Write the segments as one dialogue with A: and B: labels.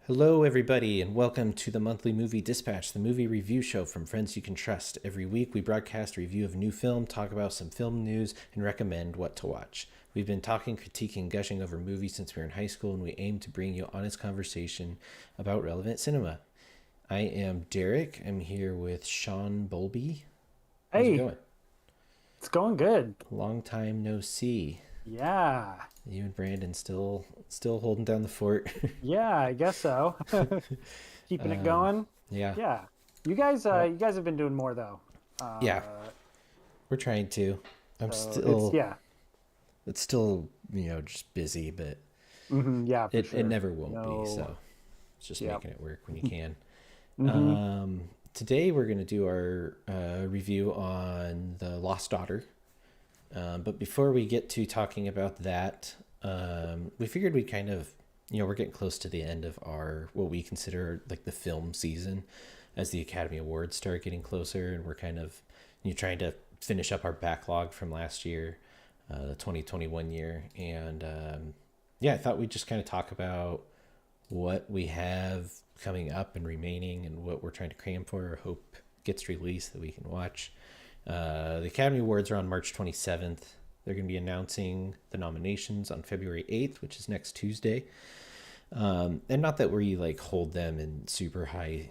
A: Hello, everybody, and welcome to the Monthly Movie Dispatch, the movie review show from friends you can trust. Every week, we broadcast a review of a new film, talk about some film news, and recommend what to watch. We've been talking, critiquing, gushing over movies since we were in high school, and we aim to bring you honest conversation about relevant cinema. I am Derek. I'm here with Shaun Bolby. How's it
B: Hey,
A: going?
B: it's going good.
A: Long time no see.
B: Yeah.
A: You and Brandon still holding down the fort.
B: Yeah, I guess so. Keeping it
A: um,
B: going.
A: yeah.
B: Yeah. You
A: Well,
B: guys have been doing more though.
A: yeah. We're trying to. I'm
B: So it's
A: still
B: yeah.
A: it's still just busy, but
B: Yeah, for
A: it
B: sure.
A: never won't be.
B: No.
A: So it's just
B: Yep.
A: making it work when you can.
B: Mm-hmm.
A: Today we're gonna do our review on the Lost Daughter. But before we get to talking about that, we figured we'd kind of we're getting close to the end of our what we consider like the film season, as the Academy Awards start getting closer, and we're kind of trying to finish up our backlog from last year, the 2021 year, and yeah, I thought we'd just kind of talk about what we have coming up and remaining, and what we're trying to cram for or hope gets released that we can watch. The Academy Awards are on March 27th. They're going to be announcing the nominations on February 8th, which is next Tuesday. And not that we like hold them in super high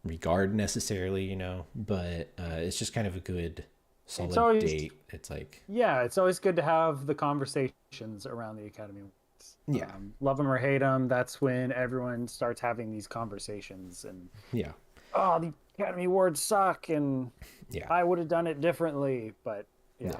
A: regard necessarily, but it's just kind of a good
B: It's
A: solid
B: always
A: date. It's like,
B: yeah, it's always good to have the conversations around the Academy Awards.
A: yeah,
B: Love them or hate them, that's when everyone starts having these conversations and
A: yeah,
B: oh, the Academy Awards suck and
A: yeah,
B: I would have done it differently, but
A: yeah.
B: yeah.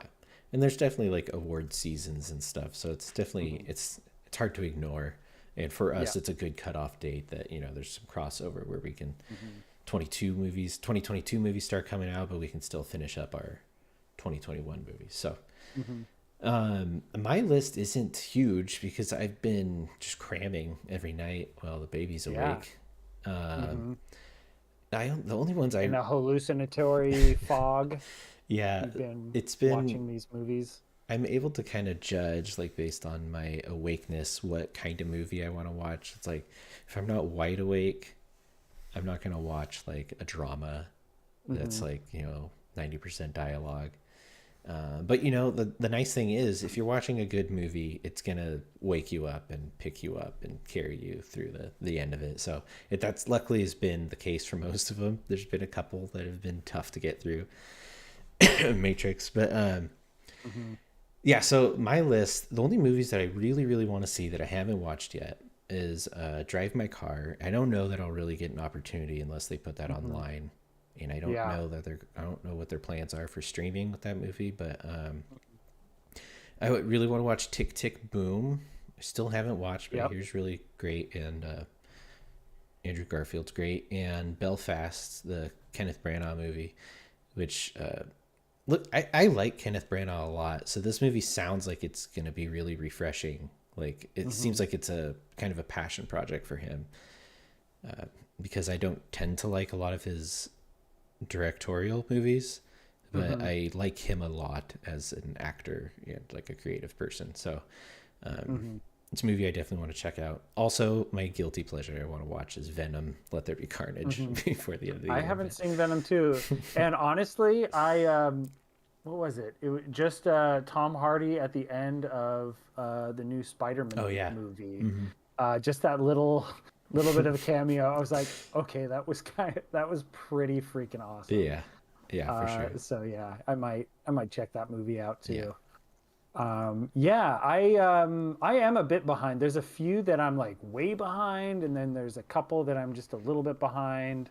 A: And there's definitely like award seasons and stuff, so it's definitely
B: Hmm.
A: it's hard to ignore. And for
B: Yeah.
A: us, it's a good cutoff date that there's some crossover where we can
B: Hmm.
A: 2022 movies start coming out, but we can still finish up our 2021 movies. So
B: Hmm.
A: my list isn't huge because I've been just cramming every night while the baby's
B: Yeah.
A: awake. Um,
B: Hmm.
A: the only ones
B: In
A: I
B: a hallucinatory fog,
A: yeah,
B: you've been
A: it's been
B: watching these movies.
A: I'm able to kind of judge like based on my awakeness what kind of movie I want to watch. It's like if I'm not wide awake, I'm not gonna watch like a drama that's
B: Hmm.
A: like 90% dialogue. But the nice thing is if you're watching a good movie, it's gonna wake you up and pick you up and carry you through the end of it. So that's luckily has been the case for most of them. There's been a couple that have been tough to get through, Matrix, but
B: Hmm.
A: yeah. So my list, the only movies that I really really want to see that I haven't watched yet is Drive My Car. I don't know that I'll really get an opportunity unless they put that
B: Hmm.
A: online, and
B: Yeah.
A: I don't know what their plans are for streaming with that movie, but I would really want to watch Tick Tick Boom. I still haven't watched, but I
B: Yep.
A: hear it's really great, and Andrew Garfield's great, and Belfast, the Kenneth Branagh movie, which look, I like Kenneth Branagh a lot, so this movie sounds like it's gonna be really refreshing. Like it seems
B: Hmm.
A: like it's a kind of a passion project for him, because I don't tend to like a lot of his directorial movies, but
B: Hmm.
A: I like him a lot as an actor and like a creative person. So
B: Hmm.
A: it's a movie I definitely want to check out. Also, my guilty pleasure I want to watch is Venom: Let There Be Carnage
B: Hmm.
A: before the end of the
B: I
A: year.
B: haven't
A: But
B: seen Venom 2. And honestly, what was it? It was just Tom Hardy at the end of the new
A: oh
B: Spider-Man
A: yeah,
B: movie. Just that little bit of a cameo. I was like, okay, that was pretty freaking awesome.
A: yeah, yeah, for sure.
B: So yeah, I might check that movie out
A: Yeah.
B: too. Yeah, I am a bit behind. There's a few that I'm like way behind, and then there's a couple that I'm just a little bit behind.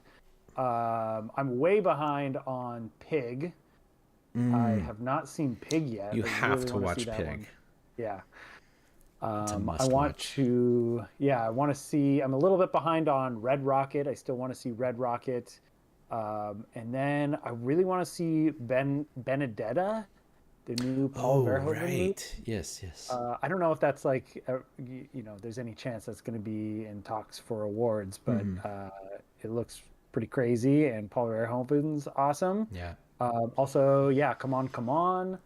B: I'm way behind on Pig. I have not seen Pig yet.
A: You
B: I
A: have
B: really
A: to
B: want to see
A: watch
B: that one.
A: Pig.
B: Yeah.
A: It's a
B: I
A: must
B: want
A: watch.
B: to, yeah, I want to see, I'm a little bit behind on Red Rocket. I still want to see Red Rocket. And then I really want to see Benedetta, the new Paul
A: Oh
B: Verhoeven movie.
A: right, yes, yes.
B: I don't know if that's like, there's any chance that's going to be in talks for awards, but it looks pretty crazy. And Paul Verhoeven's awesome.
A: Yeah.
B: Also, yeah, come on, come on.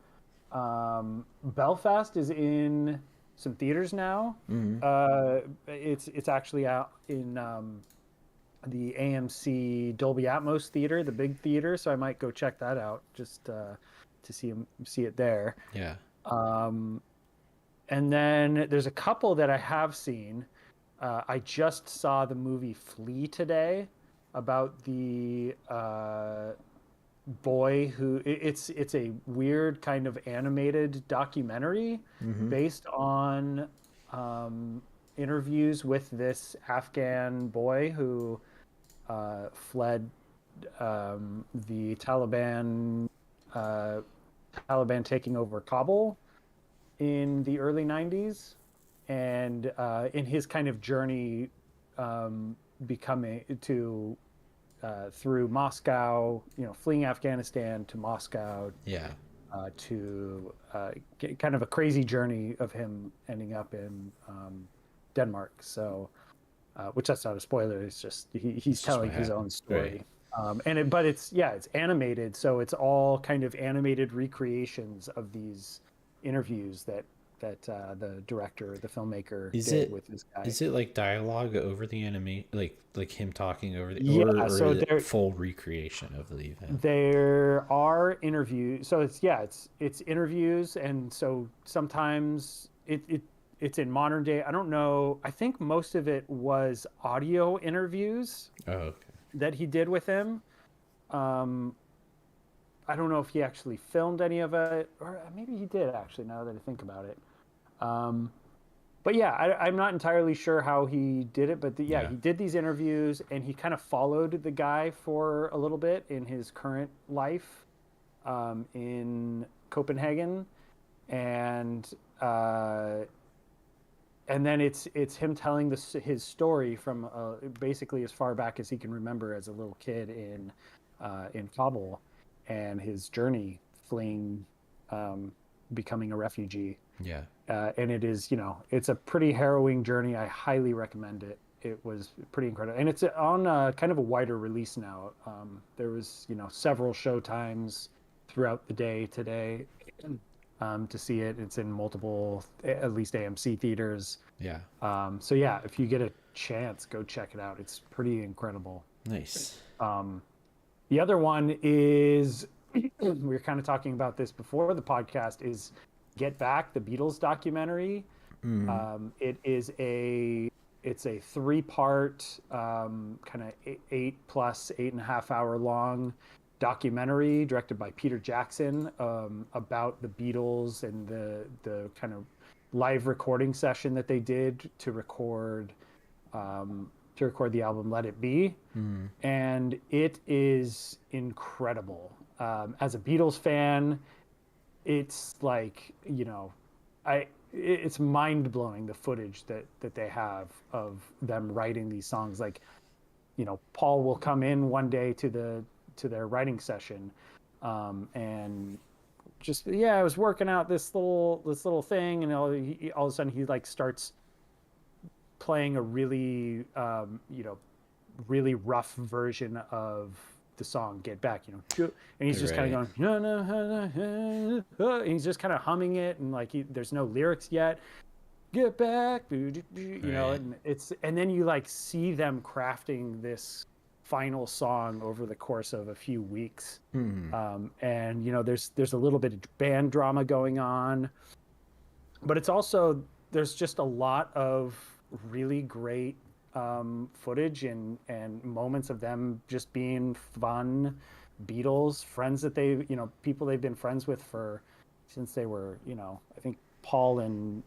B: Belfast is in. some theaters now.
A: Mm-hmm.
B: It's actually out in the AMC Dolby Atmos theater, the big theater. So I might go check that out just to see it there.
A: Yeah.
B: Um, and then there's a couple that I have seen. I just saw the movie Flea today about the boy who it's a weird kind of animated documentary
A: Mm-hmm.
B: based on um, interviews with this Afghan boy who fled the uh, Taliban taking over Kabul in the early 90s, and in his kind of journey becoming to through Moscow, fleeing Afghanistan to Moscow,
A: Yeah.
B: kind of a crazy journey of him ending up in Denmark. So, which that's not a spoiler. It's just he's
A: It's just
B: telling
A: what
B: his own
A: happened. Right.
B: story. But it's animated, so it's all kind of animated recreations of these interviews that the director, the filmmaker,
A: Is
B: did
A: it
B: with this guy.
A: is it like dialogue over the anime, like him talking over the,
B: Yeah,
A: or
B: so
A: is it full recreation of the event?
B: there are interviews. So it's interviews, and so sometimes it's in modern day. I don't know. I think most of it was audio interviews
A: Oh, okay.
B: that he did with him. Um, I don't know if he actually filmed any of it, or maybe he did actually. Now that I think about it, um, but yeah, I'm not entirely sure how he did it. But yeah,
A: Yeah.
B: he did these interviews, and he kind of followed the guy for a little bit in his current life in Copenhagen, and uh, and then it's him telling his story from basically as far back as he can remember as a little kid in Kabul, and his journey fleeing, becoming a refugee.
A: Yeah.
B: And it is, it's a pretty harrowing journey. I highly recommend it. It was pretty incredible, and it's on kind of a wider release now. There was, several show times throughout the day today to see it. It's in multiple, at least AMC theaters.
A: Yeah.
B: So yeah, if you get a chance, go check it out. It's pretty incredible.
A: Nice.
B: Um, the other one is we were kind of talking about this before the podcast is Get Back, the Beatles documentary.
A: Mm.
B: It's a three-part kind of 8.5 hour long documentary directed by Peter Jackson about the Beatles and the kind of live recording session that they did to record the album Let It Be.
A: Mm.
B: And it is incredible. As a Beatles fan, it's like, it's mind blowing, the footage that they have of them writing these songs. Like, Paul will come in one day to their writing session, and just, I was working out this little thing, and all of a sudden he like starts playing a really really rough version of the song Get Back, and he's just kind
A: Right.
B: of going, no, no, no, no, and he's just kind of humming it, and like there's no lyrics yet. Get back,
A: Right.
B: and then you like see them crafting this final song over the course of a few weeks.
A: Mm.
B: And there's a little bit of band drama going on, but it's also, there's just a lot of really great footage and moments of them just being fun Beatles friends that people they've been friends with since they were, I think Paul and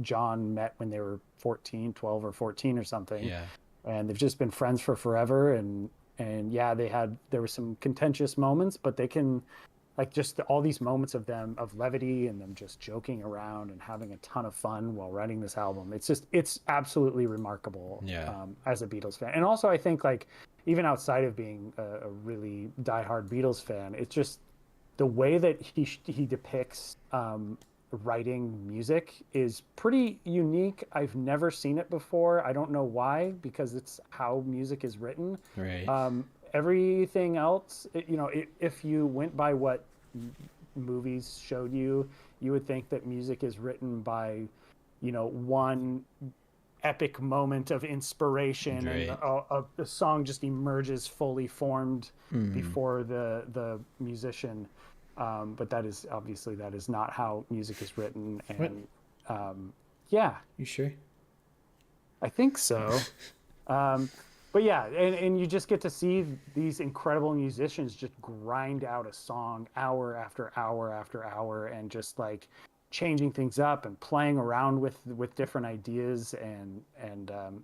B: John met when they were 12 or 14 or something,
A: Yeah.
B: and they've just been friends for forever. And yeah, there were some contentious moments, but they can, like, just all these moments of levity and them just joking around and having a ton of fun while writing this album. It's absolutely remarkable.
A: Yeah.
B: As a Beatles fan. And also I think, like, even outside of being a really diehard Beatles fan, it's just the way that he depicts writing music is pretty unique. I've never seen it before. I don't know why, because it's how music is written.
A: Right.
B: Everything else, if you went by what movies showed you, You would think that music is written by, one epic moment of inspiration, and
A: Right.
B: a song just emerges fully formed
A: Mm.
B: before the musician. But that is not how music is written.
A: What?
B: And yeah,
A: You sure?
B: I think so. Um, but yeah, and you just get to see these incredible musicians just grind out a song hour after hour after hour, and just like changing things up and playing around with different ideas, and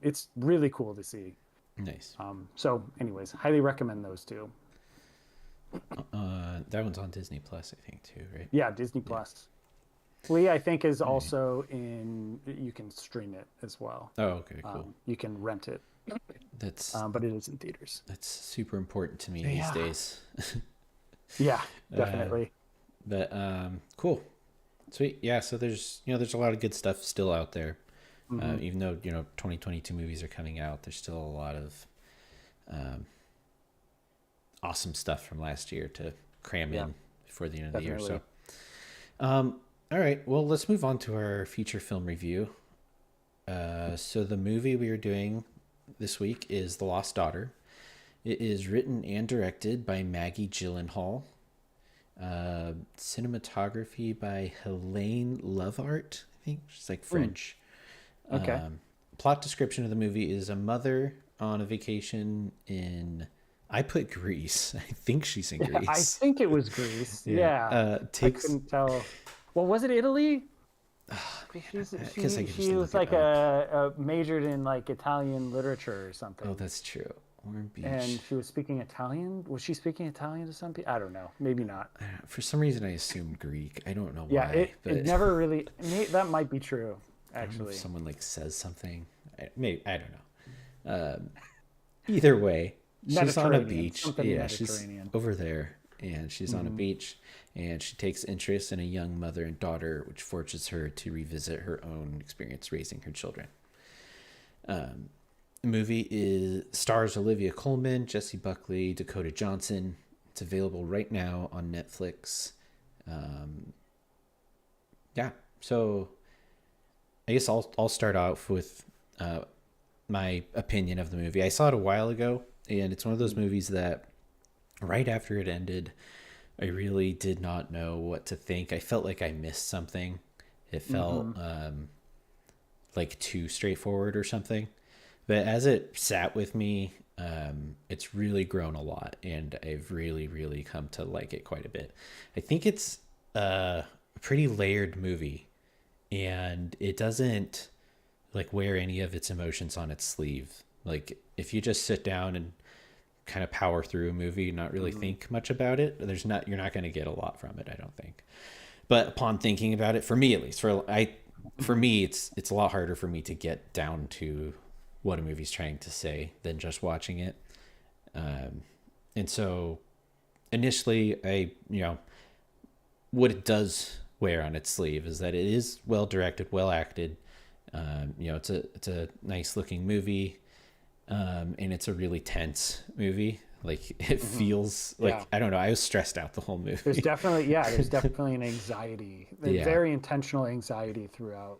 B: it's really cool to see.
A: Nice.
B: So, anyways, highly recommend those two.
A: That one's on Disney Plus, I think, too, right?
B: Yeah, Disney
A: Yeah.
B: Plus. Flea, I think, is
A: All right.
B: also in. You can stream it as well.
A: Oh, okay, cool.
B: You can rent it,
A: That's
B: but it is in theaters.
A: that's super important to me these
B: Yeah.
A: days.
B: Yeah,
A: uh,
B: definitely.
A: but cool, sweet. Yeah. So there's a lot of good stuff still out there.
B: Hmm.
A: Even though 2022 movies are coming out, there's still a lot of um, awesome stuff from last year to cram
B: Yeah,
A: in before the end of the year. So,
B: definitely.
A: all right. Well, let's move on to our feature film review. So the movie we are doing this week is The Lost Daughter. It is written and directed by Maggie Gyllenhaal. Cinematography by Helene Loveart, I think. She's like
B: Mm,
A: French.
B: okay.
A: Plot description of the movie is a mother on a vacation in. I put Greece. I think she's in
B: Yeah, I
A: Greece.
B: think it was Greece.
A: Yeah.
B: Yeah, I
A: Takes.
B: couldn't tell. Well, was it Italy?
A: I guess I could just
B: She was
A: look it
B: like
A: up.
B: a majored in like Italian literature or
A: Oh,
B: something,
A: that's true. Warm Beach.
B: and she was speaking Italian. Was she speaking Italian to some people? I don't know. Maybe not.
A: For some reason, I assumed Greek. I don't know
B: Yeah,
A: why,
B: it
A: but
B: never really. That might be true,
A: I don't know if
B: actually.
A: someone like says something. Maybe I don't know. Either way, she's on a
B: Mediterranean,
A: beach.
B: something
A: Yeah, she's
B: Mediterranean.
A: over there, and she's on a
B: Hmm.
A: beach, and she takes interest in a young mother and daughter, which forces her to revisit her own experience raising her children. The movie is stars Olivia Colman, Jesse Buckley, Dakota Johnson. It's available right now on Netflix. Um, yeah, so I guess I'll start off with uh, my opinion of the movie. I saw it a while ago, and it's one of those movies that right after it ended, I really did not know what to think. I felt like I missed something. It felt
B: Hmm.
A: like too straightforward or something. But as it sat with me, it's really grown a lot, and I've really, really come to like it quite a bit. I think it's a pretty layered movie, and it doesn't like wear any of its emotions on its sleeve. Like if you just sit down and kind of power through a movie, not really
B: Hmm.
A: think much about it, you're not going to get a lot from it, I don't think. But upon thinking about it, for me at least, for
B: Hmm.
A: me, it's a lot harder for me to get down to what a movie's trying to say than just watching it. And so initially, what it does wear on its sleeve is that it is well directed, well acted. It's a nice looking movie, and it's a really tense movie. Like it
B: Hmm.
A: feels
B: Yeah.
A: like I don't know. I was stressed out the whole
B: There's
A: movie.
B: definitely, yeah, there's definitely an anxiety, a
A: Yeah,
B: very intentional anxiety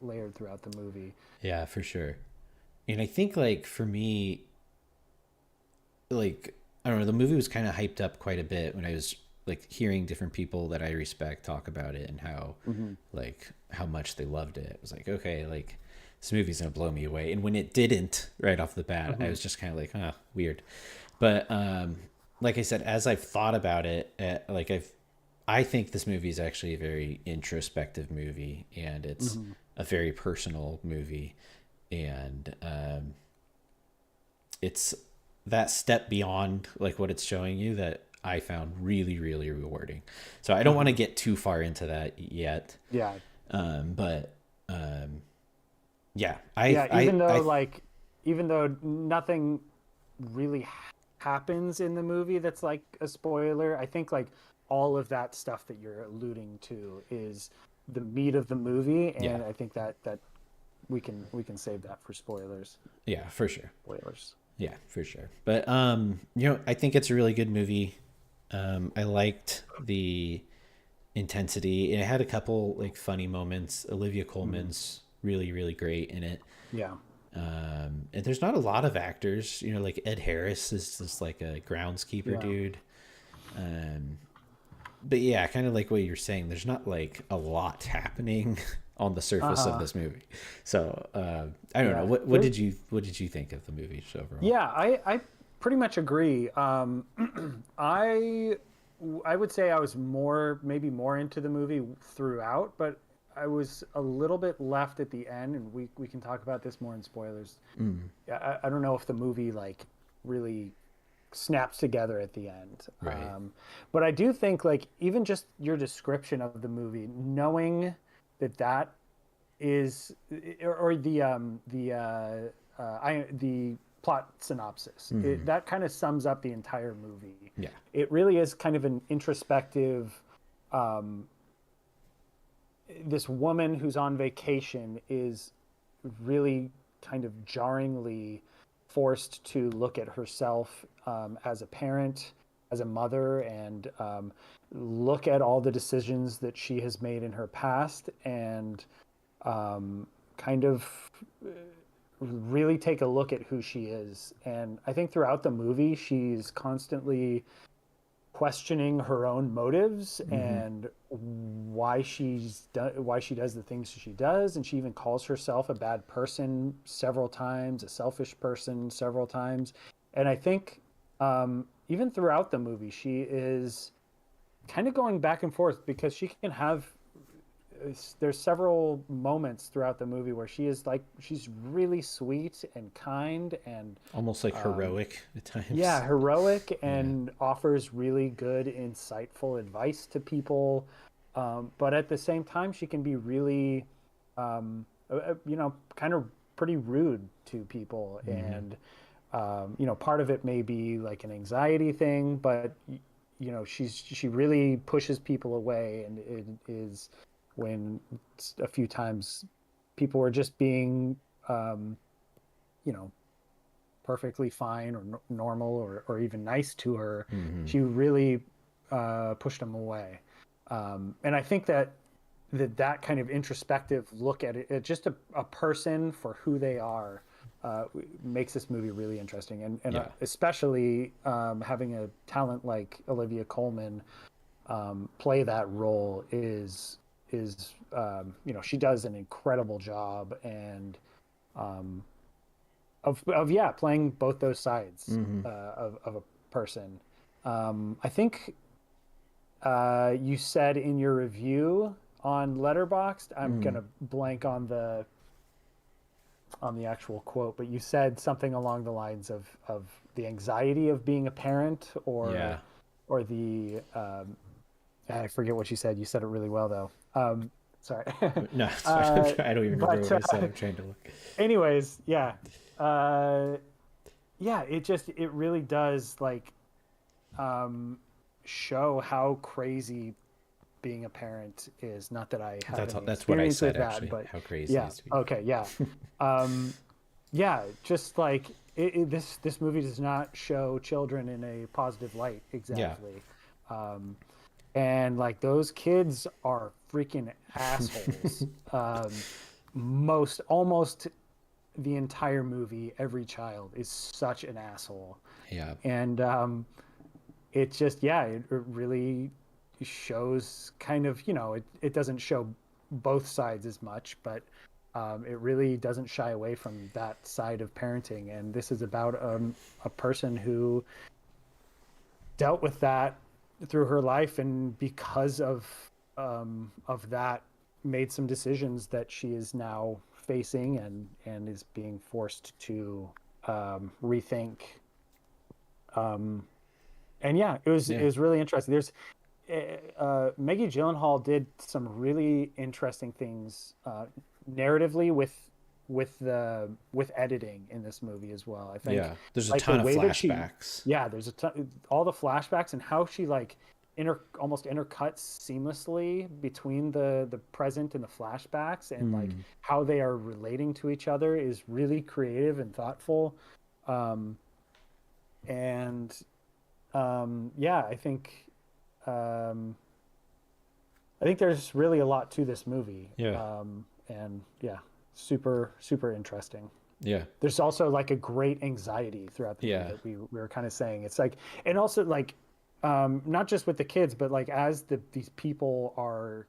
B: layered throughout the movie.
A: yeah, for sure. And I think like for me, like I don't know, the movie was kind of hyped up quite a bit when I was like hearing different people that I respect talk about it and
B: Hmm.
A: how much they loved it. It was like, okay, like this movie's gonna blow me away. And when it didn't right off the bat, I
B: Hmm.
A: was just kind of like, huh, weird. But like I said, as I've thought about it, I think this movie is actually a very introspective movie, and it's
B: Hmm.
A: a very personal movie, and it's that step beyond like what it's showing you that I found really, really rewarding. So I don't want to
B: Hmm.
A: get too far into that yet,
B: Yeah.
A: but yeah,
B: Yeah.
A: I
B: Even though nothing really happens in the movie that's like a spoiler, I think like all of that stuff that you're alluding to is the meat of the movie,
A: yeah,
B: and I think that we can save that for spoilers.
A: yeah, for sure.
B: Spoilers.
A: Yeah, for sure. But I think it's a really good movie. I liked the intensity, and it had a couple like funny moments. Olivia
B: Mhm.
A: Colman's really really great in it.
B: Yeah.
A: And there's not a lot of actors, like Ed Harris is just like a groundskeeper
B: Yeah.
A: dude. But yeah, kind of like what you're saying, there's not like a lot happening on the surface of
B: Uh-huh.
A: this movie. So I don't know.
B: Yeah.
A: What did you think of the movie just overall?
B: Yeah, I pretty much agree. I I would say I was maybe more into the movie throughout, but I was a little bit left at the end, and we can talk about this more in spoilers.
A: Mm,
B: I don't know if the movie like really snaps together at the end.
A: right.
B: But I do think like even just your description of the movie, knowing that that is or the plot synopsis,
A: Mm,
B: that kind of sums up the entire movie.
A: yeah.
B: It really is kind of an introspective. Um, this woman who's on vacation is really kind of jarringly forced to look at herself as a parent, as a mother, and look at all the decisions that she has made in her past, and kind of really take a look at who she is. And I think throughout the movie, she's constantly questioning her own motives
A: Hmm.
B: and why she does the things she does, and she even calls herself a bad person several times, a selfish person several times. And I think even throughout the movie she is kind of going back and forth because she can have there's several moments throughout the movie where she's really sweet and kind and
A: Almost like
B: um,
A: heroic at times.
B: yeah, heroic,
A: Yeah.
B: and offers really good, insightful advice to people. But at the same time, she can be really, kind of pretty rude to people.
A: Hmm.
B: And, part of it may be like an anxiety thing, but, she really pushes people away. And it is when a few times people were just being, um, you know, perfectly fine or normal or even nice to her,
A: Hmm.
B: she really pushed them away. And I think that kind of introspective look at it, just a person for who they are, makes this movie really interesting. And
A: Yeah.
B: especially having a talent like Olivia Colman play that role is she does an incredible job. And um, of yeah, playing both those sides
A: Hmm.
B: of a person. I think you said in your review on Letterboxd, I'm
A: Mm.
B: gonna blank on the actual quote, but you said something along the lines of the anxiety of being a parent,
A: Yeah.
B: or the I forget what you said. You said it really well though. Sorry.
A: No, it's fine.
B: uh,
A: I don't even remember
B: but
A: what I said. I'm trying to look.
B: anyways, yeah. Uh, yeah, it really does like um show how crazy being a parent is. Not that I have any
A: That's what I
B: experience with
A: said
B: that,
A: actually.
B: but
A: How crazy it
B: yeah,
A: is to be.
B: okay, yeah. um yeah, just like this movie does not show children in a positive light
A: Yeah.
B: exactly. um and like those kids are freaking assholes. Most almost the entire movie, every child is such an asshole.
A: Yeah.
B: And it just, yeah, it really shows kind of, it doesn't show both sides as much, but it really doesn't shy away from that side of parenting. And this is about a person who dealt with that through her life, and because of that, made some decisions that she is now facing, and is being forced to rethink. Um, and yeah, it
A: Yeah.
B: was really interesting. There's Maggie Gyllenhaal did some really interesting things narratively with editing in this movie as well. I think
A: Yeah. There's a
B: like the
A: ton of
B: way that she,
A: flashbacks.
B: yeah, there's a ton, all the flashbacks and how she like almost intercuts seamlessly between the present and the flashbacks, and like
A: Mm.
B: how they are relating to each other is really creative and thoughtful. Um, and yeah, I think um, I think there's really a lot to this movie.
A: Yeah.
B: And yeah, super, super interesting.
A: Yeah.
B: There's also like a great anxiety throughout the movie
A: Yeah.
B: that we were kind of saying. It's like, and also like, not just with the kids, but like as these people are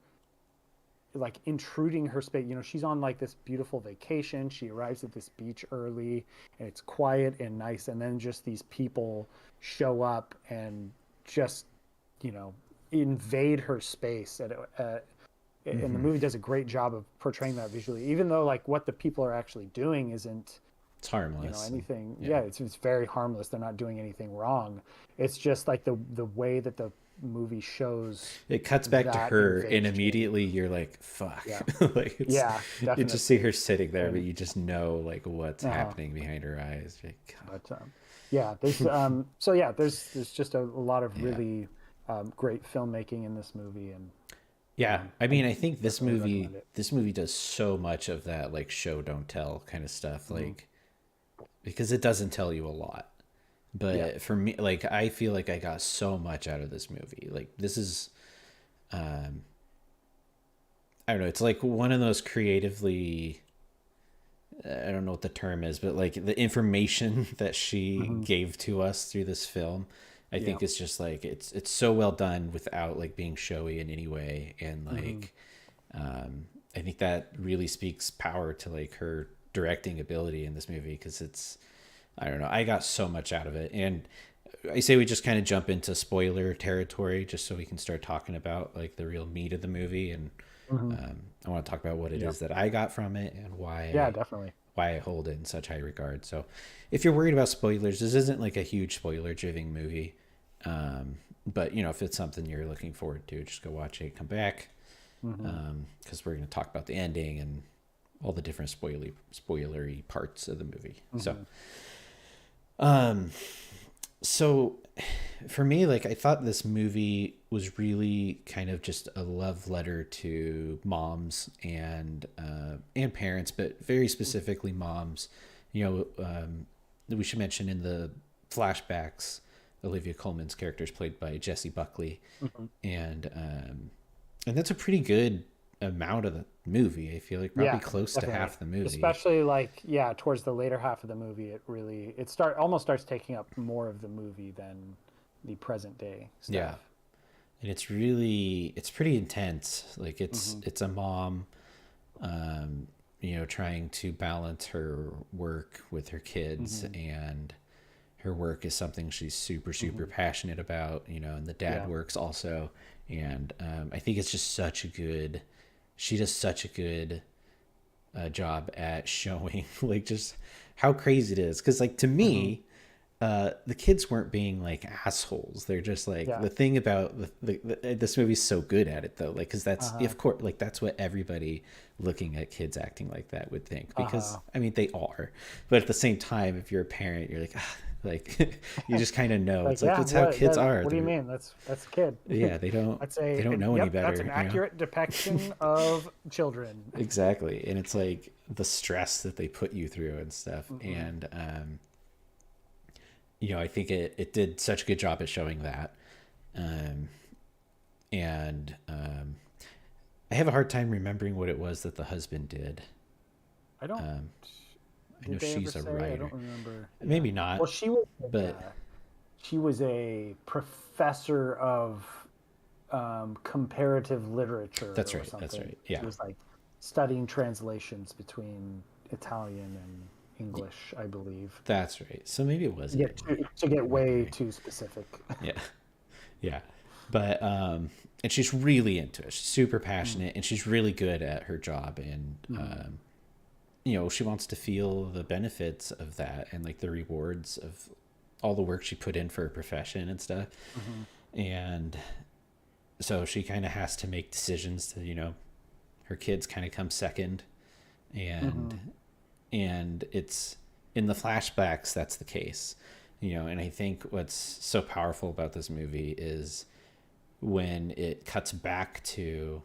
B: like intruding her space. You know, she's on like this beautiful vacation. She arrives at this beach early, and it's quiet and nice. And then just these people show up and just, you know, invade her space. And the
A: Mm-hmm.
B: movie does a great job of portraying that visually, even though like what the people are actually doing isn't,
A: It's
B: you know,
A: harmless.
B: anything.
A: Yeah.
B: Yeah, it's very harmless. They're not doing anything wrong. It's just like the way that the movie shows
A: It cuts back to
B: that
A: her, and
B: invasion.
A: immediately you're like, "Fuck!"
B: Yeah,
A: Like
B: yeah,
A: you just see
B: definitely.
A: her sitting there, but
B: And
A: you just know like what's
B: uh,
A: happening behind her eyes. You're like, God.
B: but yeah, there's so yeah, there's just a lot of
A: Yeah,
B: really great filmmaking in this movie, and
A: yeah. I
B: I
A: mean, I think
B: definitely recommend it.
A: this movie does so much of that like show don't tell kind of stuff,
B: Hmm.
A: like because it doesn't tell you a lot.
B: Yeah.
A: But for me, like I feel like I got so much out of this movie. Like this is, um, I don't know. It's like one of those creatively, I don't know what the term is, but like the information that she
B: Hmm.
A: gave to us through this film, I
B: Yeah.
A: think it's just like it's so well done without like being showy in any way, and
B: Hmm.
A: like I think that really speaks power to like her directing ability in this movie because it's I don't know, I got so much out of it, and I say we just kind of jump into spoiler territory just so we can start talking about like the real meat of the movie and
B: Hmm.
A: I want to talk about what it
B: Yeah.
A: is that I got from it and
B: Yeah, definitely.
A: why I hold it in such high regard. So, if you're worried about spoilers, this isn't like a huge spoiler-driven movie. But you know, if it's something you're looking forward to, just go watch it, come back,
B: Hmm.
A: because we're going to talk about the ending and all the different spoilery parts of the movie.
B: Hmm.
A: Um, so for me, like I thought this movie was really kind of just a love letter to moms and parents, but very specifically moms. You know, we should mention in the flashbacks, Olivia Colman's character is played by Jessie Buckley,
B: Hmm.
A: and that's a pretty good amount of the movie. I feel like probably
B: Yeah,
A: close to
B: definitely.
A: half the movie.
B: Especially like yeah, towards the later half of the movie, it start almost starts taking up more of the movie than the present day
A: Yeah,
B: stuff.
A: and it's pretty intense. Like
B: Hmm.
A: it's a mom, you know, trying to balance her work with her kids,
B: Hmm.
A: and her work is something she's super
B: Hmm.
A: passionate about, you know, and the dad
B: Yeah.
A: works also, and I think it's just such a good she does such a good job at showing like just how crazy it is because like to
B: Hmm.
A: me the kids weren't being like assholes. They're just like
B: Yeah.
A: the thing about this movie's so good at it though, like because that's
B: Uh-huh.
A: of course like that's what everybody looking at kids acting like that would think because
B: Uh-huh.
A: I mean they are, but at the same time if you're a parent you're like ah, like you just kind of know
B: Like
A: it's like
B: yeah,
A: that's how
B: what
A: kids
B: that
A: are.
B: what do you
A: They're
B: mean? That's a kid.
A: yeah
B: That's
A: they don't know any
B: yep, that's an
A: better, you know.
B: accurate depiction of children.
A: Exactly, and it's like the stress that they put you through and stuff,
B: Hmm.
A: and you know, I think it did such a good job at showing that. Um, and I have a hard time remembering what it was that the husband did.
B: I don't
A: Um, I know
B: did they ever
A: she's a
B: say? I don't
A: writer.
B: remember. Yeah.
A: Maybe not,
B: Well,
A: but
B: she was a professor of comparative literature
A: that's
B: or
A: right. That's
B: something.
A: right.
B: She
A: Yeah.
B: was like studying translations between Italian and English, I believe.
A: That's right. So maybe it was
B: To
A: a
B: get
A: different
B: to get way
A: movie.
B: too specific.
A: Yeah. Yeah. But and she's really into it. She's super
B: Mm.
A: passionate and she's really good at her job and
B: Mhm.
A: you know, she wants to feel the benefits of that and like the rewards of all the work she put in for her profession and stuff.
B: Mhm.
A: And so she kind of has to make decisions to, you know, her kids kind of come second
B: Mhm.
A: and it's in the flashbacks that's the case. You know, and I think what's so powerful about this movie is when it cuts back to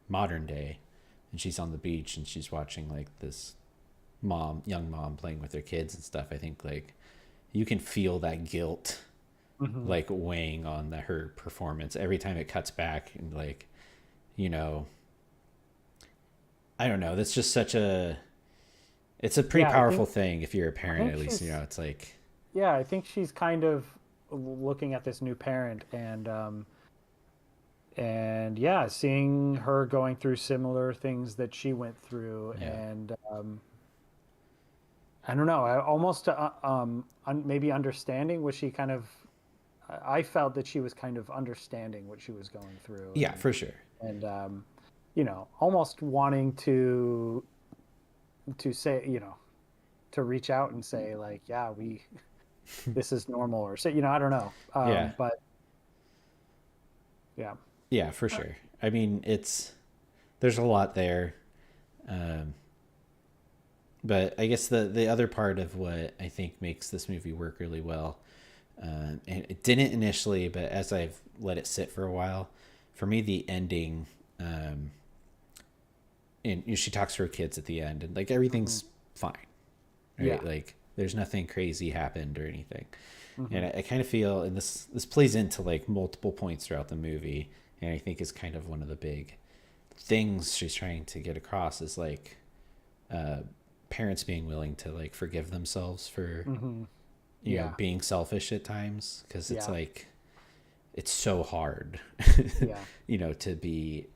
A: modern day and she's on the beach and she's watching like this young mom playing with her kids and stuff. I think like you can feel that guilt
B: Mhm.
A: like weighing on her performance every time it cuts back and like you know, I don't know. That's just such a, it's a pretty
B: Yeah,
A: powerful thing if you're a
B: I
A: parent,
B: think
A: at least,
B: she's
A: it's like,
B: yeah, I think she's kind of looking at this new parent and yeah, seeing her going through similar things that she went through,
A: yeah,
B: and I don't know, I almost maybe understanding what she kind of. I felt that she was kind of understanding what she was going through,
A: yeah, for sure.
B: and almost wanting to say, to reach out and say like, yeah, we this is normal, or say, I don't know,
A: Yeah,
B: but yeah.
A: yeah, for sure. I mean, there's a lot there. Um, but I guess the other part of what I think makes this movie work really well, and it didn't initially, but as I've let it sit for a while, for me the ending, um, and she talks to her kids at the end, and like
B: Hmm.
A: everything's fine,
B: Yeah.
A: right? Like there's nothing crazy happened or anything, and
B: Hmm.
A: I kind of feel, and this plays into like multiple points throughout the movie, and I think is kind of one of the big things she's trying to get across is like, uh, parents being willing to like forgive themselves for,
B: Hmm.
A: you know,
B: Yeah.
A: being selfish at times, because it's
B: Yeah.
A: like it's so hard
B: Yeah.
A: to be,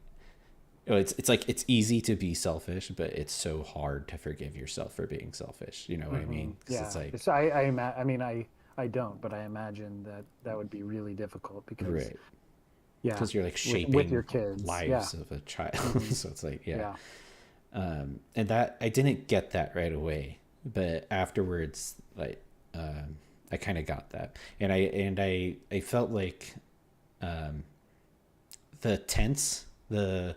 A: it's like it's easy to be selfish, but it's so hard to forgive yourself for being selfish, you know what I
B: Hmm.
A: mean? Because it's
B: Yeah.
A: like,
B: It's I mean, I don't, but I imagine that that would be really difficult because
A: right,
B: yeah,
A: because you're like
B: with your
A: shaping
B: kids. Yeah.
A: lives of a child.
B: Hmm.
A: So it's like, yeah.
B: Yeah.
A: And that I didn't get that right away, but afterwards, like, I kind of got that, and I felt like, um, the tense, the,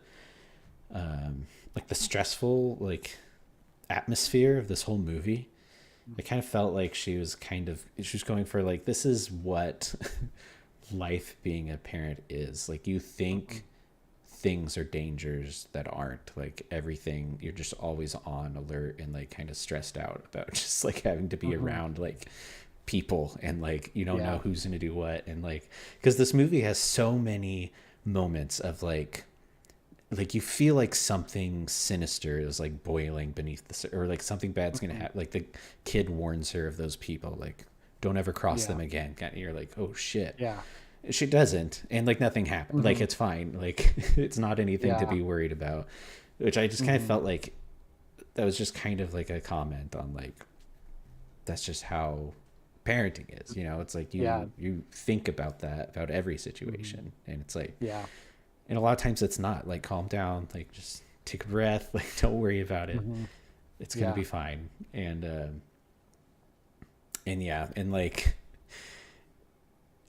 A: like the stressful like atmosphere of this whole movie. I kind of felt like she was going for like, this is what life being a parent is like. You
B: Hmm.
A: think things are dangers that aren't, like everything, you're just always on alert and like kind of stressed out about just like having to be
B: Hmm.
A: around like people, and like you don't know
B: Yeah.
A: who's going to do what, and like, because this movie has so many moments of like you feel like something sinister is like boiling beneath or like something bad's gonna
B: Hmm.
A: happen. Like the kid warns her of those people, like don't ever cross
B: Yeah.
A: them again. You're like, oh shit.
B: Yeah.
A: She doesn't, and like nothing happened. Like
B: Hmm.
A: it's fine. Like it's not anything to
B: Yeah.
A: be worried about. Which I just kind of
B: Hmm.
A: felt like that was just kind of like a comment on like, that's just how parenting is. It's like
B: Yeah.
A: you think about that about every
B: Hmm.
A: situation, and it's like,
B: Yeah.
A: and a lot of times it's not like, calm down, like just take a breath, like don't worry about it,
B: Hmm.
A: it's gonna
B: Yeah.
A: be fine. And yeah, and like,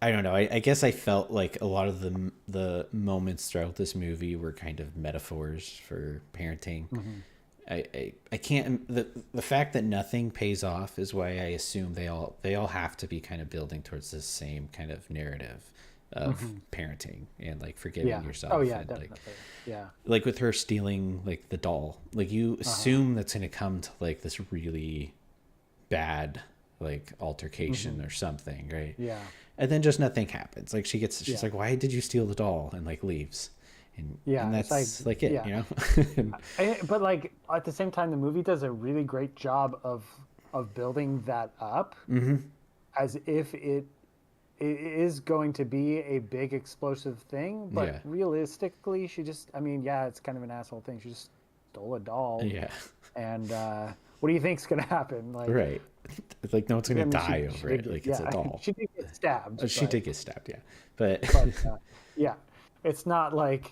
A: I don't know, I guess I felt like a lot of the moments throughout this movie were kind of metaphors for parenting.
B: Hmm.
A: I can't, the fact that nothing pays off is why I assume they all have to be kind of building towards this same kind of narrative of
B: Hmm.
A: parenting and like forgiving
B: Yeah. Oh
A: yourself,
B: yeah,
A: and
B: definitely. Yeah.
A: like with her stealing like the doll, like you
B: Uh-huh.
A: assume that's going to come to like this really bad like altercation
B: Hmm.
A: or something, right?
B: Yeah.
A: And then just nothing happens. Like she's
B: Yeah.
A: like, why did you steal the doll, and like leaves, and
B: Yeah. It's like,
A: that's like it,
B: yeah.
A: and,
B: But like at the same time, the movie does a really great job of building that up as if it is going to be a big explosive thing, but
A: yeah,
B: realistically, she just, I mean, yeah, it's kind of an asshole thing. She just stole a doll,
A: yeah.
B: and what do you think's gonna happen? Like,
A: Right. It's like no one's
B: I
A: gonna
B: mean,
A: die
B: she
A: over
B: did
A: it.
B: get,
A: Like it's a
B: yeah,
A: doll.
B: she did get stabbed,
A: She did get stabbed, yeah. But
B: but yeah, it's not like,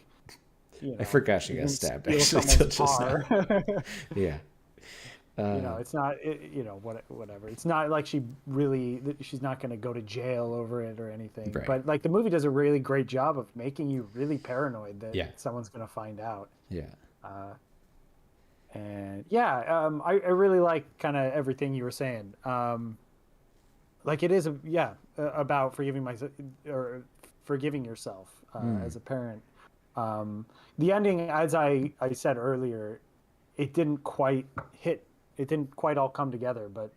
A: I forgot she
B: she
A: got
B: didn't
A: stabbed
B: steal
A: actually
B: someone's
A: till just now.
B: car.
A: Yeah.
B: It's not, whatever. It's not like she's not going to go to jail over it or anything.
A: Right.
B: But like the movie does a really great job of making you really paranoid that
A: Yeah.
B: someone's going to find out.
A: Yeah.
B: Uh, and yeah, I really like kind of everything you were saying. Like it is, about forgiving myself or forgiving yourself
A: Mm.
B: as a parent. The ending, as I said earlier, it didn't quite hit. It didn't quite all come together, but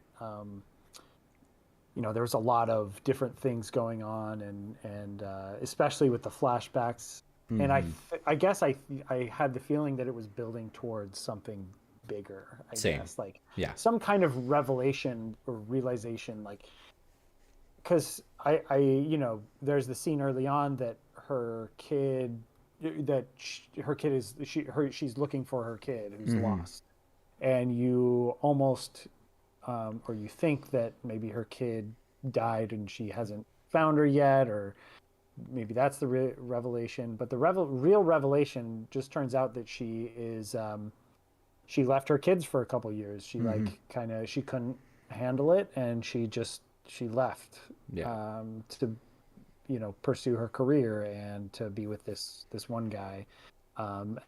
B: there was a lot of different things going on, and especially with the flashbacks. And
A: Mm-hmm.
B: I guess I had the feeling that it was building towards something bigger, I
A: Same.
B: guess, like
A: Yeah.
B: some kind of revelation or realization, like because there's the scene early on that her kid her kid is she's looking for her kid who's
A: Mm-hmm.
B: lost, and you almost or you think that maybe her kid died and she hasn't found her yet, or maybe that's the revelation. But the real revelation just turns out that she left her kids for a couple years. She
A: Mm-hmm.
B: like kind of she couldn't handle it, and she left
A: Yeah.
B: to pursue her career and to be with this one guy.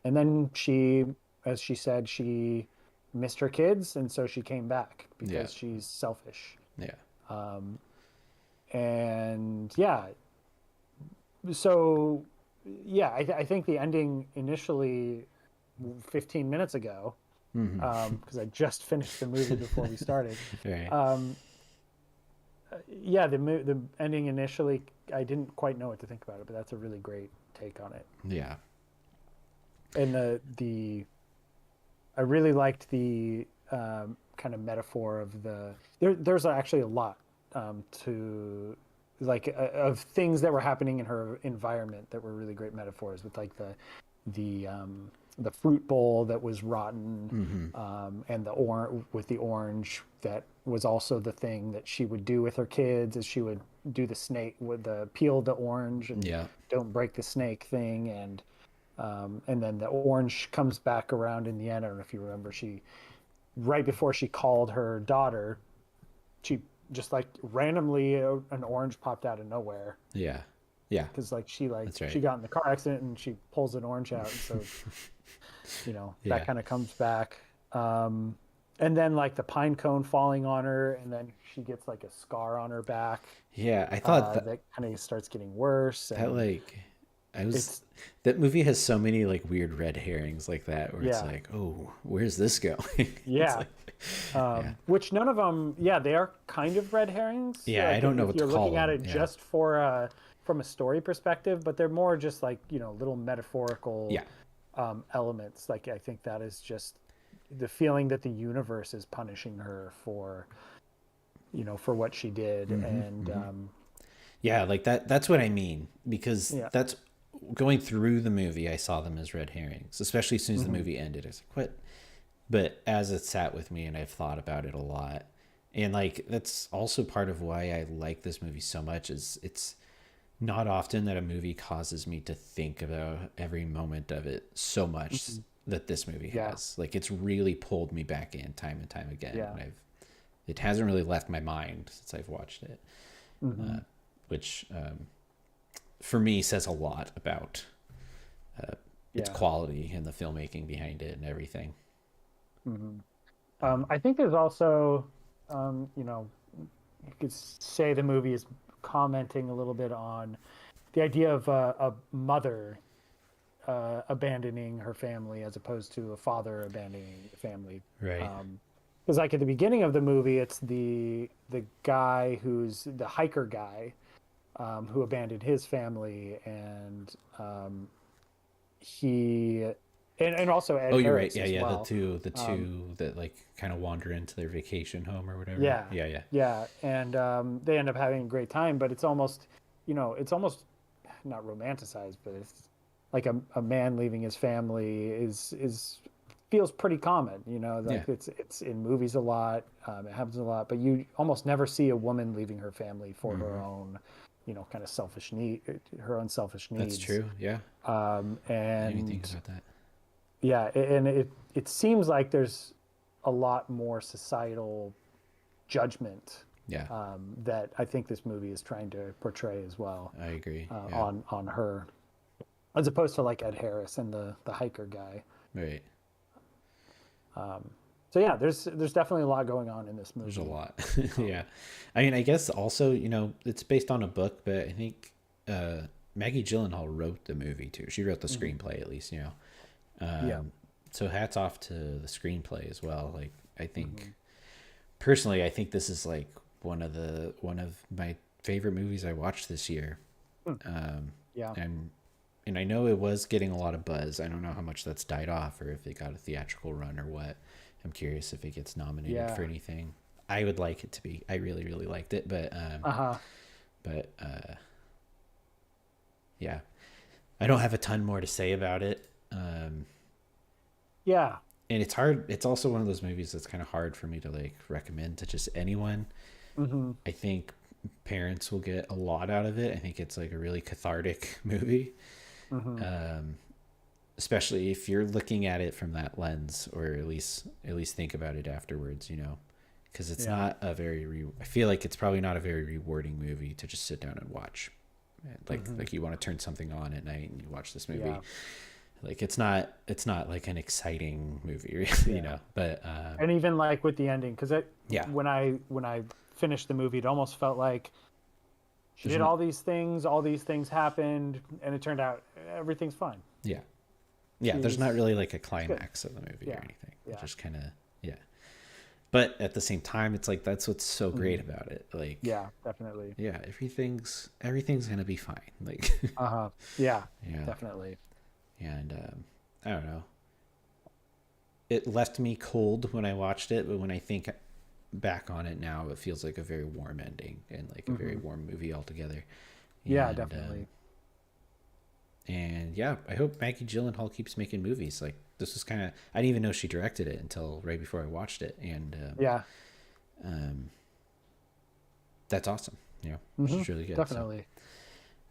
B: And then she, as she said, she missed her kids, and so she came back
A: Yeah.
B: because she's selfish.
A: Yeah.
B: Um, and yeah, so yeah, I think the ending initially 15 minutes ago,
A: Mm-hmm.
B: because I just finished the movie before we started.
A: Right.
B: Um, yeah, the ending initially, I didn't quite know what to think about it, but that's a really great take on it.
A: Yeah.
B: And the I really liked the kind of metaphor of there's actually a lot to like of things that were happening in her environment that were really great metaphors, with like the fruit bowl that was rotten,
A: Mm-hmm.
B: and the orange that was also the thing that she would do with her kids, is she would do the snake with the peel the orange and
A: Yeah.
B: don't break the snake thing, and then the orange comes back around in the end. I don't know if you remember, she right before she called her daughter, she just like randomly an orange popped out of nowhere,
A: Yeah. Yeah.
B: because like
A: That's
B: she
A: right.
B: got in the car accident and she pulls an orange out, and so that
A: Yeah.
B: kind of comes back. And then like the pine cone falling on her, and then she gets like a scar on her back
A: Yeah. I thought that
B: that kind of starts getting worse,
A: that
B: and
A: like I was
B: it's
A: that movie has so many like weird red herrings like that where it's
B: yeah,
A: like, oh, where's this going? It's
B: yeah.
A: like, yeah.
B: Which none of them, yeah, they are kind of red herrings.
A: Yeah. I
B: Like
A: don't know
B: if
A: what to
B: you're
A: call
B: looking at
A: them.
B: it
A: Yeah.
B: just for from a story perspective, but they're more just like little metaphorical
A: Yeah.
B: elements. Like I think that is just the feeling that the universe is punishing her for what she did,
A: Mm-hmm.
B: and
A: Mm-hmm. Yeah. Like that's what I mean, because
B: yeah,
A: that's going through the movie. I saw them as red herrings, especially as soon as the
B: hmm
A: movie ended. I was like, what? But as it sat with me and I've thought about it a lot, and like that's also part of why I like this movie so much, is it's not often that a movie causes me to think about every moment of it so much
B: hmm
A: that this movie
B: yeah,
A: has. Like it's really pulled me back in time and time again,
B: yeah,
A: and it hasn't really left my mind since I've watched it,
B: hmm
A: which for me says a lot about its
B: yeah.
A: quality and the filmmaking behind it and everything.
B: hmm I think there's also, you could say the movie is commenting a little bit on the idea of a mother abandoning her family as opposed to a father abandoning the family.
A: Right.
B: Because like at the beginning of the movie, it's the guy who's the hiker guy, who abandoned his family, and he and also Ed
A: Oh, you're right.
B: Harris
A: Yeah,
B: as
A: yeah. The
B: well.
A: two, the
B: Um,
A: two that like kind of wander into their vacation home or whatever.
B: yeah,
A: Yeah, yeah,
B: yeah, and they end up having a great time, but it's almost not romanticized, but it's like a man leaving his family is feels pretty common.
A: yeah.
B: Like it's in movies a lot. It happens a lot, but you almost never see a woman leaving her family for her
A: Hmm.
B: own, kind of selfish her own selfish
A: That's
B: needs.
A: true. Yeah. I didn't even think
B: And
A: about that.
B: yeah, and it seems like there's a lot more societal judgment
A: Yeah,
B: that I think this movie is trying to portray as well,
A: I agree. Yeah.
B: on her, as opposed to like Ed Harris and the hiker guy.
A: Right.
B: So yeah, there's definitely a lot going on in this
A: There's a
B: movie.
A: lot.
B: Um,
A: Yeah. I mean, I guess also, it's based on a book, but I think Maggie Gyllenhaal wrote the movie too. She wrote the
B: mhm.
A: screenplay at least.
B: Yeah.
A: So hats off to the screenplay as well. Like I think
B: hmm
A: personally, I think this is like one of my favorite movies I watched this year.
B: Hmm.
A: Um,
B: Yeah.
A: and and I know it was getting a lot of buzz. I don't know how much that's died off or if it got a theatrical run or what. I'm curious if it gets nominated for
B: Yeah.
A: anything. I would like it to be. I really, really liked it,
B: Uh-huh.
A: but yeah, I don't have a ton more to say about it.
B: Yeah.
A: And it's hard. It's also one of those movies that's kind of hard for me to like recommend to just anyone.
B: Mm-hmm.
A: I think parents will get a lot out of it. I think it's like a really cathartic movie,
B: Mm-hmm.
A: especially if you're looking at it from that lens, or at least think about it afterwards. Because it's
B: Yeah.
A: not a I feel like it's probably not a very rewarding movie to just sit down and watch.
B: Mm-hmm.
A: Like you want to turn something on at night and you watch this movie.
B: Yeah.
A: Like it's not like an exciting movie, really,
B: Yeah.
A: But
B: And even like with the ending, because it
A: yeah,
B: when I finished the movie, it almost felt like she
A: there's
B: did
A: not.
B: all these things happened, and it turned out everything's fine.
A: Yeah, yeah. There's not
B: She's
A: really like a
B: it's good.
A: climax of the movie or
B: Yeah.
A: anything. It
B: Yeah.
A: just kind of yeah. But at the same time, it's like that's what's so great
B: Hmm.
A: about it. Like
B: Yeah, definitely.
A: yeah, everything's gonna be fine. Like
B: Uh-huh. Yeah,
A: yeah,
B: definitely.
A: and I don't know. It left me cold when I watched it, but when I think back on it now, it feels like a very warm ending and like a very
B: Hmm.
A: warm movie altogether.
B: Yeah,
A: And
B: definitely.
A: yeah, I hope Maggie Gyllenhaal keeps making movies. Like this was kind of I didn't even know she directed it until right before I watched it, and
B: Yeah.
A: um, that's awesome.
B: Hmm.
A: She's really good. So
B: Definitely.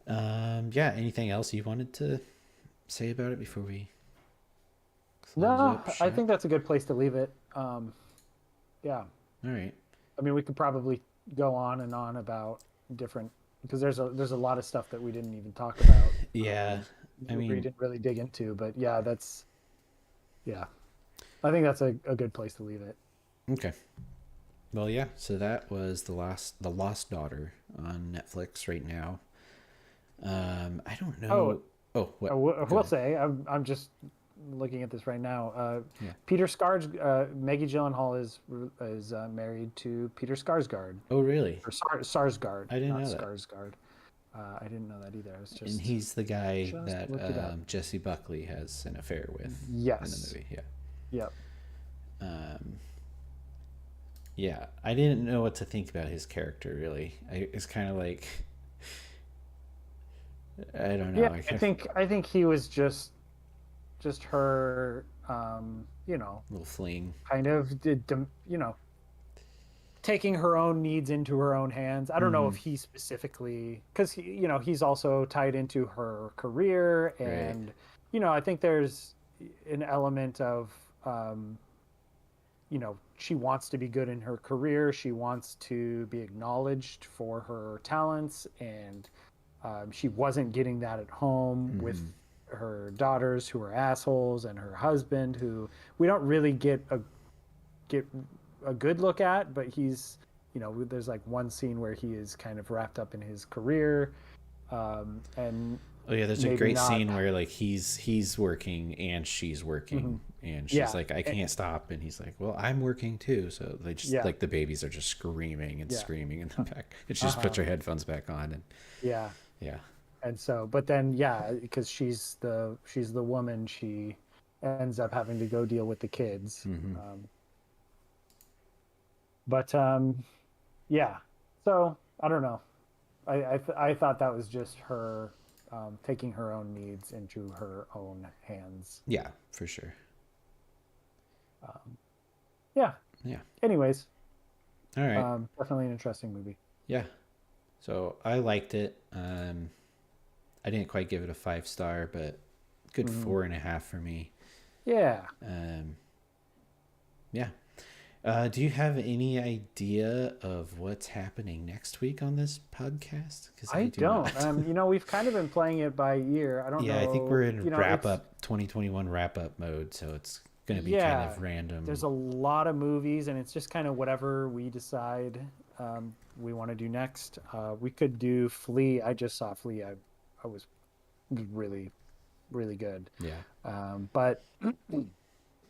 A: yeah, anything else you wanted to say about it before we close
B: No,
A: up
B: I
A: shop?
B: think that's a good place to leave it. Yeah.
A: All right.
B: I mean, we could probably go on and on about different because there's a lot of stuff that we didn't even talk about.
A: Yeah, I
B: We
A: mean,
B: didn't really dig into, but yeah, yeah. I think that's a good place to leave it.
A: okay. Well, yeah. So that was the Lost Daughter on Netflix right now. I don't
B: Oh,
A: know. Oh,
B: I
A: what? Go
B: will
A: ahead.
B: say I'm just looking at this right now.
A: Yeah.
B: Peter Maggie Gyllenhaal is married to Peter Skarsgård
A: Oh, really?
B: or Sarsgaard,
A: I didn't
B: not
A: know that.
B: Skarsgård. I didn't know that either. I was
A: And he's the guy
B: just
A: that
B: looked it up.
A: Jesse Buckley has an affair with in the
B: Yes.
A: movie. Yeah.
B: Yep.
A: Um, yeah. I didn't know what to think about his character, really. It's kind of like, I don't know.
B: Yeah, I think he was just her,
A: A little fling.
B: kind of taking her own needs into her own hands. I don't know
A: Mm-hmm.
B: if he specifically, because he's also tied into her career,
A: Right.
B: and I think there's an element of she wants to be good in her career. She wants to be acknowledged for her talents, and she wasn't getting that at home with
A: Mm-hmm.
B: her daughters who are assholes and her husband who we don't really get a good look at, but he's there's like one scene where he is kind of wrapped up in his career, and
A: Oh yeah, there's a
B: maybe
A: great
B: not.
A: scene where like he's working and she's
B: Mhm.
A: working and she's
B: Yeah.
A: like I can't stop and he's like, well, I'm working too. So they just
B: Yeah.
A: like the babies are just screaming and
B: Yeah.
A: screaming in the back. And she just
B: Uh-huh.
A: puts her headphones back on and
B: Yeah.
A: yeah.
B: And so, but then, yeah, because she's the woman, she ends up having to go deal with the kids.
A: Mm-hmm.
B: But yeah. So I don't know. I thought that was just her taking her own needs into her own hands.
A: Yeah, for sure.
B: Yeah.
A: Yeah.
B: Anyways,
A: All right.
B: definitely an interesting movie.
A: Yeah. So I liked it. I didn't quite give it a 5 star, but good
B: Hmm.
A: 4.5 for me.
B: Yeah.
A: Um, yeah. Do you have any idea of what's happening next week on this podcast? Because I
B: I
A: do
B: don't.
A: not.
B: We've kind of been playing it by ear. I don't
A: Yeah, I think we're
B: know.
A: in wrap up 2021 wrap up mode, so it's going to be kind
B: Yeah,
A: of random.
B: there's a lot of movies, and it's just kind of whatever we decide we want to do next. We could do Flea. I just saw Flea. I was really, really good.
A: Yeah.
B: But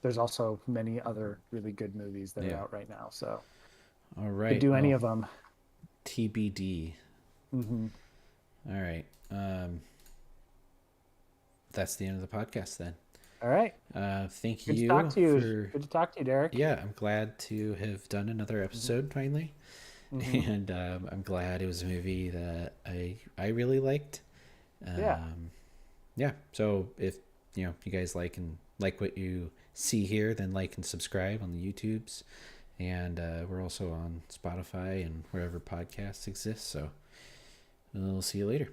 B: there's also many other really good movies that are
A: Yeah.
B: out right now. So
A: All
B: could
A: right.
B: do any
A: Well,
B: of them.
A: TBD.
B: Hmm.
A: All right. that's the end of the podcast then.
B: All right.
A: Thank
B: Good to talk
A: you
B: to you.
A: for.
B: Good to talk to you, Derek.
A: Yeah, I'm glad to have done another
B: Mm-hmm.
A: episode finally,
B: Mm-hmm.
A: and I'm glad it was a movie that I really liked.
B: Yeah.
A: Um, yeah, so if you guys like what you see here, then like and subscribe on the YouTubes, and we're also on Spotify and wherever podcasts exist. So we'll see you later.